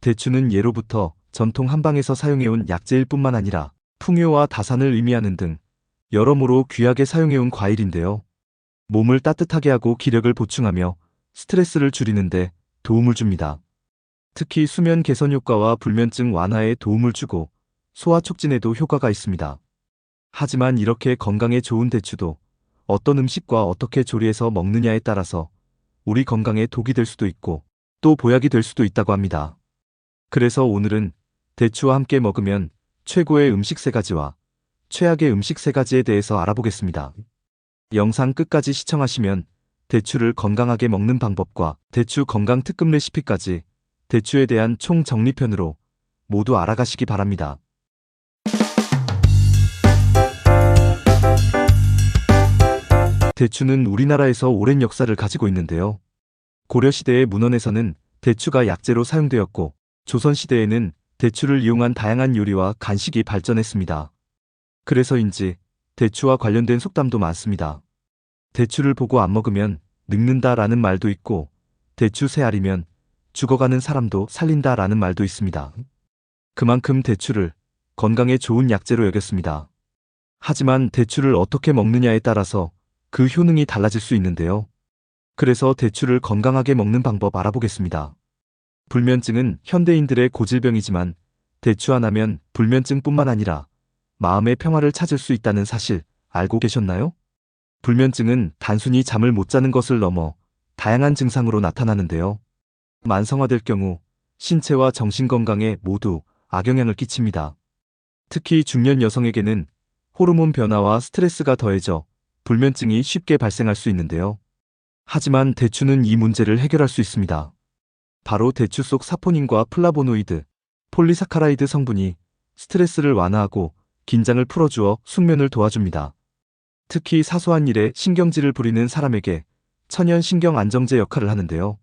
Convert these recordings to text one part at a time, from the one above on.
대추는 예로부터 전통 한방에서 사용해온 약재일 뿐만 아니라 풍요와 다산을 의미하는 등 여러모로 귀하게 사용해온 과일인데요. 몸을 따뜻하게 하고 기력을 보충하며 스트레스를 줄이는데 도움을 줍니다. 특히 수면 개선 효과와 불면증 완화에 도움을 주고 소화 촉진에도 효과가 있습니다. 하지만 이렇게 건강에 좋은 대추도 어떤 음식과 어떻게 조리해서 먹느냐에 따라서 우리 건강에 독이 될 수도 있고 또 보약이 될 수도 있다고 합니다. 그래서 오늘은 대추와 함께 먹으면 최고의 음식 3가지와 최악의 음식 3가지에 대해서 알아보겠습니다. 영상 끝까지 시청하시면 대추를 건강하게 먹는 방법과 대추 건강 특급 레시피까지 대추에 대한 총 정리편으로 모두 알아가시기 바랍니다. 대추는 우리나라에서 오랜 역사를 가지고 있는데요. 고려시대의 문헌에서는 대추가 약재로 사용되었고 조선시대에는 대추를 이용한 다양한 요리와 간식이 발전했습니다. 그래서인지 대추와 관련된 속담도 많습니다. 대추를 보고 안 먹으면 늙는다 라는 말도 있고 대추 세 알이면 죽어가는 사람도 살린다 라는 말도 있습니다. 그만큼 대추를 건강에 좋은 약재로 여겼습니다. 하지만 대추를 어떻게 먹느냐에 따라서 그 효능이 달라질 수 있는데요. 그래서 대추를 건강하게 먹는 방법 알아보겠습니다. 불면증은 현대인들의 고질병이지만 대추 하나면 불면증뿐만 아니라 마음의 평화를 찾을 수 있다는 사실 알고 계셨나요? 불면증은 단순히 잠을 못 자는 것을 넘어 다양한 증상으로 나타나는데요. 만성화될 경우 신체와 정신 건강에 모두 악영향을 끼칩니다. 특히 중년 여성에게는 호르몬 변화와 스트레스가 더해져 불면증이 쉽게 발생할 수 있는데요. 하지만 대추는 이 문제를 해결할 수 있습니다. 바로 대추 속 사포닌과 플라보노이드, 폴리사카라이드 성분이 스트레스를 완화하고 긴장을 풀어주어 숙면을 도와줍니다. 특히 사소한 일에 신경질을 부리는 사람에게 천연 신경 안정제 역할을 하는데요.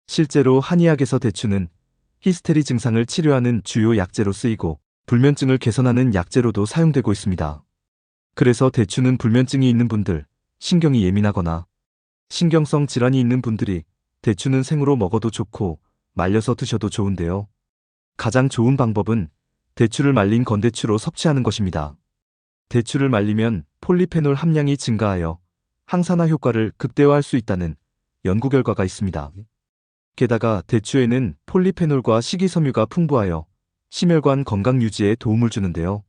실제로 한의학에서 대추는 히스테리 증상을 치료하는 주요 약재로 쓰이고 불면증을 개선하는 약재로도 사용되고 있습니다. 그래서 대추는 불면증이 있는 분들, 신경이 예민하거나 신경성 질환이 있는 분들이 대추는 생으로 먹어도 좋고 말려서 드셔도 좋은데요. 가장 좋은 방법은 대추를 말린 건대추로 섭취하는 것입니다. 대추를 말리면 폴리페놀 함량이 증가하여 항산화 효과를 극대화할 수 있다는 연구 결과가 있습니다. 게다가 대추에는 폴리페놀과 식이섬유가 풍부하여 심혈관 건강 유지에 도움을 주는데요.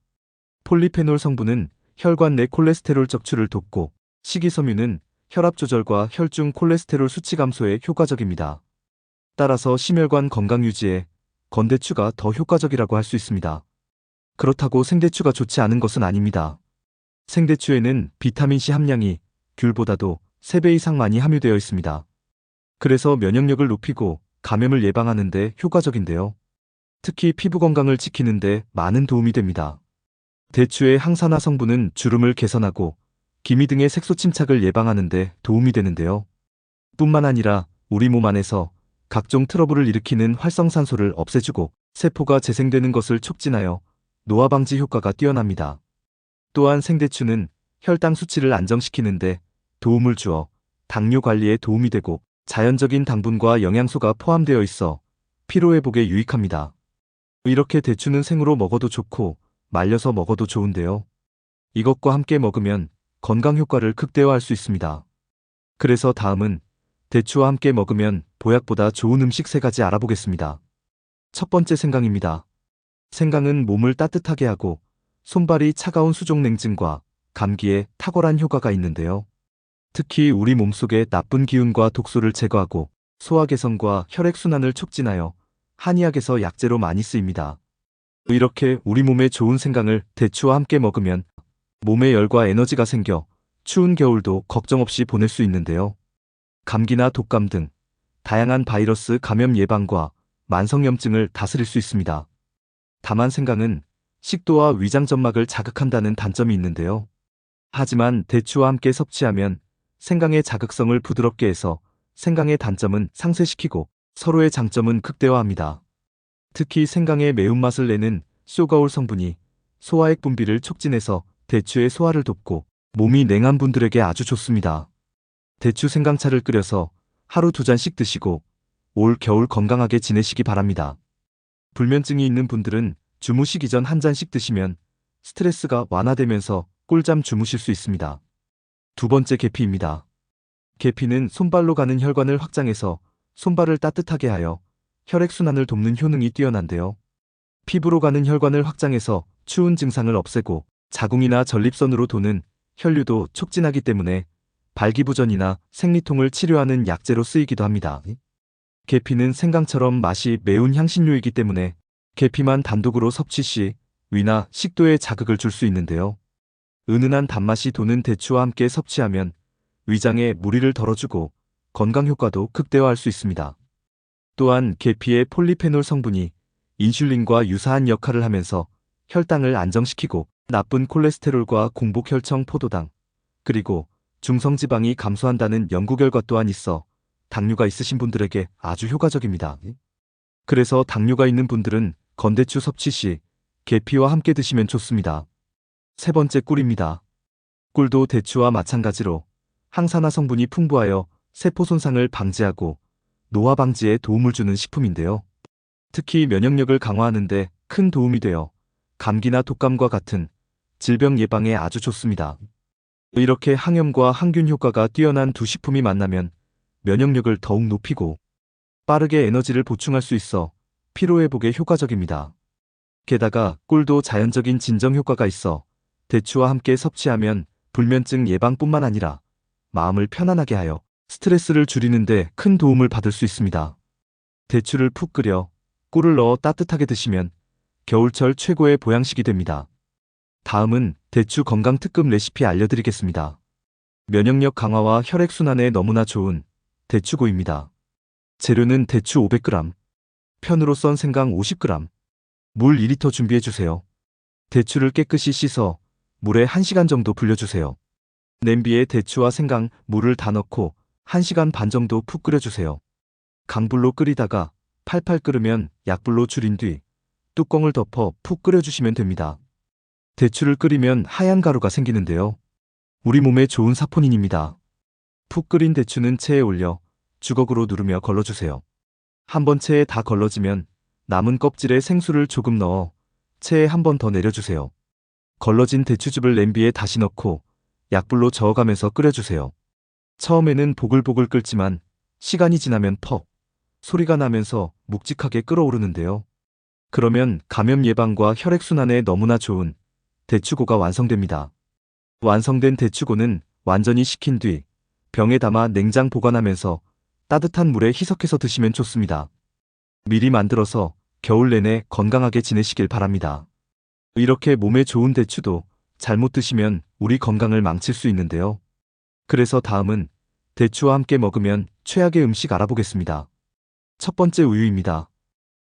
폴리페놀 성분은 혈관 내 콜레스테롤 적출을 돕고 식이섬유는 혈압 조절과 혈중 콜레스테롤 수치 감소에 효과적입니다. 따라서 심혈관 건강 유지에 건대추가 더 효과적이라고 할 수 있습니다. 그렇다고 생대추가 좋지 않은 것은 아닙니다. 생대추에는 비타민C 함량이 귤보다도 3배 이상 많이 함유되어 있습니다. 그래서 면역력을 높이고 감염을 예방하는 데 효과적인데요. 특히 피부 건강을 지키는 데 많은 도움이 됩니다. 대추의 항산화 성분은 주름을 개선하고 기미 등의 색소 침착을 예방하는 데 도움이 되는데요. 뿐만 아니라 우리 몸 안에서 각종 트러블을 일으키는 활성산소를 없애주고 세포가 재생되는 것을 촉진하여 노화 방지 효과가 뛰어납니다. 또한 생대추는 혈당 수치를 안정시키는데 도움을 주어 당뇨 관리에 도움이 되고 자연적인 당분과 영양소가 포함되어 있어 피로회복에 유익합니다. 이렇게 대추는 생으로 먹어도 좋고 말려서 먹어도 좋은데요. 이것과 함께 먹으면 건강 효과를 극대화할 수 있습니다. 그래서 다음은 대추와 함께 먹으면 보약보다 좋은 음식 3가지 알아보겠습니다. 첫 번째 생강입니다. 생강은 몸을 따뜻하게 하고 손발이 차가운 수족 냉증과 감기에 탁월한 효과가 있는데요. 특히 우리 몸속의 나쁜 기운과 독소를 제거하고 소화 개선과 혈액순환을 촉진하여 한의학에서 약재로 많이 쓰입니다. 이렇게 우리 몸에 좋은 생강을 대추와 함께 먹으면 몸에 열과 에너지가 생겨 추운 겨울도 걱정 없이 보낼 수 있는데요. 감기나 독감 등 다양한 바이러스 감염 예방과 만성염증을 다스릴 수 있습니다. 다만 생강은 식도와 위장 점막을 자극한다는 단점이 있는데요. 하지만 대추와 함께 섭취하면 생강의 자극성을 부드럽게 해서 생강의 단점은 상쇄시키고 서로의 장점은 극대화합니다. 특히 생강의 매운맛을 내는 쇼가올 성분이 소화액 분비를 촉진해서 대추의 소화를 돕고 몸이 냉한 분들에게 아주 좋습니다. 대추 생강차를 끓여서 하루 2잔씩 드시고 올 겨울 건강하게 지내시기 바랍니다. 불면증이 있는 분들은 주무시기 전 한 잔씩 드시면 스트레스가 완화되면서 꿀잠 주무실 수 있습니다. 두 번째 계피입니다. 계피는 손발로 가는 혈관을 확장해서 손발을 따뜻하게 하여 혈액순환을 돕는 효능이 뛰어난데요. 피부로 가는 혈관을 확장해서 추운 증상을 없애고 자궁이나 전립선으로 도는 혈류도 촉진하기 때문에 발기부전이나 생리통을 치료하는 약재로 쓰이기도 합니다. 계피는 생강처럼 맛이 매운 향신료이기 때문에 계피만 단독으로 섭취 시 위나 식도에 자극을 줄 수 있는데요. 은은한 단맛이 도는 대추와 함께 섭취하면 위장에 무리를 덜어주고 건강 효과도 극대화할 수 있습니다. 또한 계피의 폴리페놀 성분이 인슐린과 유사한 역할을 하면서 혈당을 안정시키고 나쁜 콜레스테롤과 공복혈청 포도당, 그리고 중성지방이 감소한다는 연구 결과 또한 있어 당뇨가 있으신 분들에게 아주 효과적입니다. 그래서 당뇨가 있는 분들은 건대추 섭취 시 계피와 함께 드시면 좋습니다. 세 번째, 꿀입니다. 꿀도 대추와 마찬가지로 항산화 성분이 풍부하여 세포 손상을 방지하고 노화 방지에 도움을 주는 식품인데요. 특히 면역력을 강화하는 데 큰 도움이 되어 감기나 독감과 같은 질병 예방에 아주 좋습니다. 이렇게 항염과 항균 효과가 뛰어난 두 식품이 만나면 면역력을 더욱 높이고 빠르게 에너지를 보충할 수 있어 피로회복에 효과적입니다. 게다가 꿀도 자연적인 진정 효과가 있어 대추와 함께 섭취하면 불면증 예방뿐만 아니라 마음을 편안하게 하여 스트레스를 줄이는 데 큰 도움을 받을 수 있습니다. 대추를 푹 끓여 꿀을 넣어 따뜻하게 드시면 겨울철 최고의 보양식이 됩니다. 다음은 대추 건강 특급 레시피 알려드리겠습니다. 면역력 강화와 혈액순환에 너무나 좋은 대추고입니다. 재료는 대추 500g, 편으로 썬 생강 50g, 물 2리터 준비해주세요. 대추를 깨끗이 씻어 물에 1시간 정도 불려주세요. 냄비에 대추와 생강, 물을 다 넣고 1시간 반 정도 푹 끓여주세요. 강불로 끓이다가 팔팔 끓으면 약불로 줄인 뒤 뚜껑을 덮어 푹 끓여주시면 됩니다. 대추를 끓이면 하얀 가루가 생기는데요. 우리 몸에 좋은 사포닌입니다. 푹 끓인 대추는 체에 올려 주걱으로 누르며 걸러주세요. 한번 체에 다 걸러지면 남은 껍질에 생수를 조금 넣어 체에 한 번 더 내려주세요. 걸러진 대추즙을 냄비에 다시 넣고 약불로 저어가면서 끓여주세요. 처음에는 보글보글 끓지만 시간이 지나면 퍽 소리가 나면서 묵직하게 끓어오르는데요. 그러면 감염 예방과 혈액순환에 너무나 좋은 대추고가 완성됩니다. 완성된 대추고는 완전히 식힌 뒤 병에 담아 냉장 보관하면서 따뜻한 물에 희석해서 드시면 좋습니다. 미리 만들어서 겨울 내내 건강하게 지내시길 바랍니다. 이렇게 몸에 좋은 대추도 잘못 드시면 우리 건강을 망칠 수 있는데요. 그래서 다음은 대추와 함께 먹으면 최악의 음식 알아보겠습니다. 첫 번째, 우유입니다.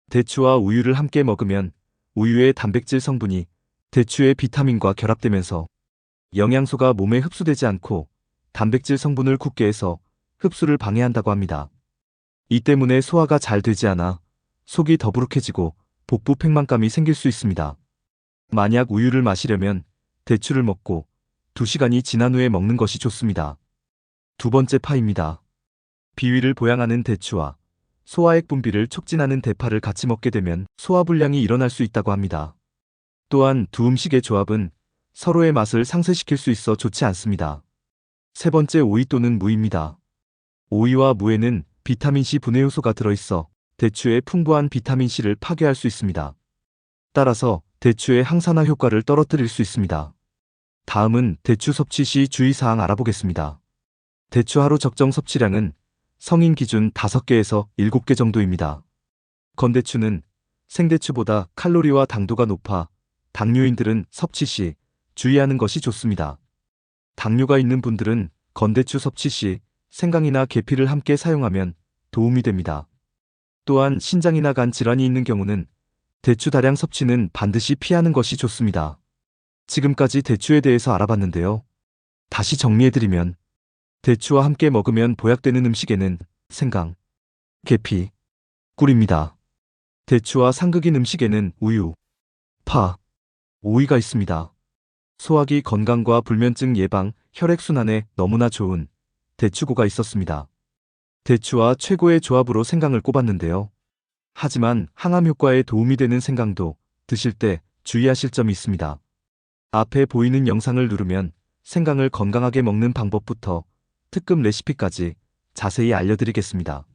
대추와 우유를 함께 먹으면 우유의 단백질 성분이 대추의 비타민과 결합되면서 영양소가 몸에 흡수되지 않고 단백질 성분을 굳게 해서 흡수를 방해한다고 합니다. 이 때문에 소화가 잘 되지 않아 속이 더부룩해지고 복부 팽만감이 생길 수 있습니다. 만약 우유를 마시려면 대추를 먹고 2시간이 지난 후에 먹는 것이 좋습니다. 두 번째, 파입니다. 비위를 보양하는 대추와 소화액 분비를 촉진하는 대파를 같이 먹게 되면 소화불량이 일어날 수 있다고 합니다. 또한 두 음식의 조합은 서로의 맛을 상쇄시킬 수 있어 좋지 않습니다. 세 번째, 오이 또는 무입니다. 오이와 무에는 비타민C 분해 요소가 들어있어 대추의 풍부한 비타민C를 파괴할 수 있습니다. 따라서 대추의 항산화 효과를 떨어뜨릴 수 있습니다. 다음은 대추 섭취 시 주의사항 알아보겠습니다. 대추 하루 적정 섭취량은 성인 기준 5개에서 7개 정도입니다. 건대추는 생대추보다 칼로리와 당도가 높아 당뇨인들은 섭취 시 주의하는 것이 좋습니다. 당뇨가 있는 분들은 건대추 섭취 시 생강이나 계피를 함께 사용하면 도움이 됩니다. 또한 신장이나 간 질환이 있는 경우는 대추 다량 섭취는 반드시 피하는 것이 좋습니다. 지금까지 대추에 대해서 알아봤는데요. 다시 정리해드리면 대추와 함께 먹으면 보약되는 음식에는 생강, 계피, 꿀입니다. 대추와 상극인 음식에는 우유, 파, 오이가 있습니다. 소화기 건강과 불면증 예방, 혈액순환에 너무나 좋은 대추고가 있었습니다. 대추와 최고의 조합으로 생강을 꼽았는데요. 하지만 항암 효과에 도움이 되는 생강도 드실 때 주의하실 점이 있습니다. 앞에 보이는 영상을 누르면 생강을 건강하게 먹는 방법부터 특급 레시피까지 자세히 알려드리겠습니다.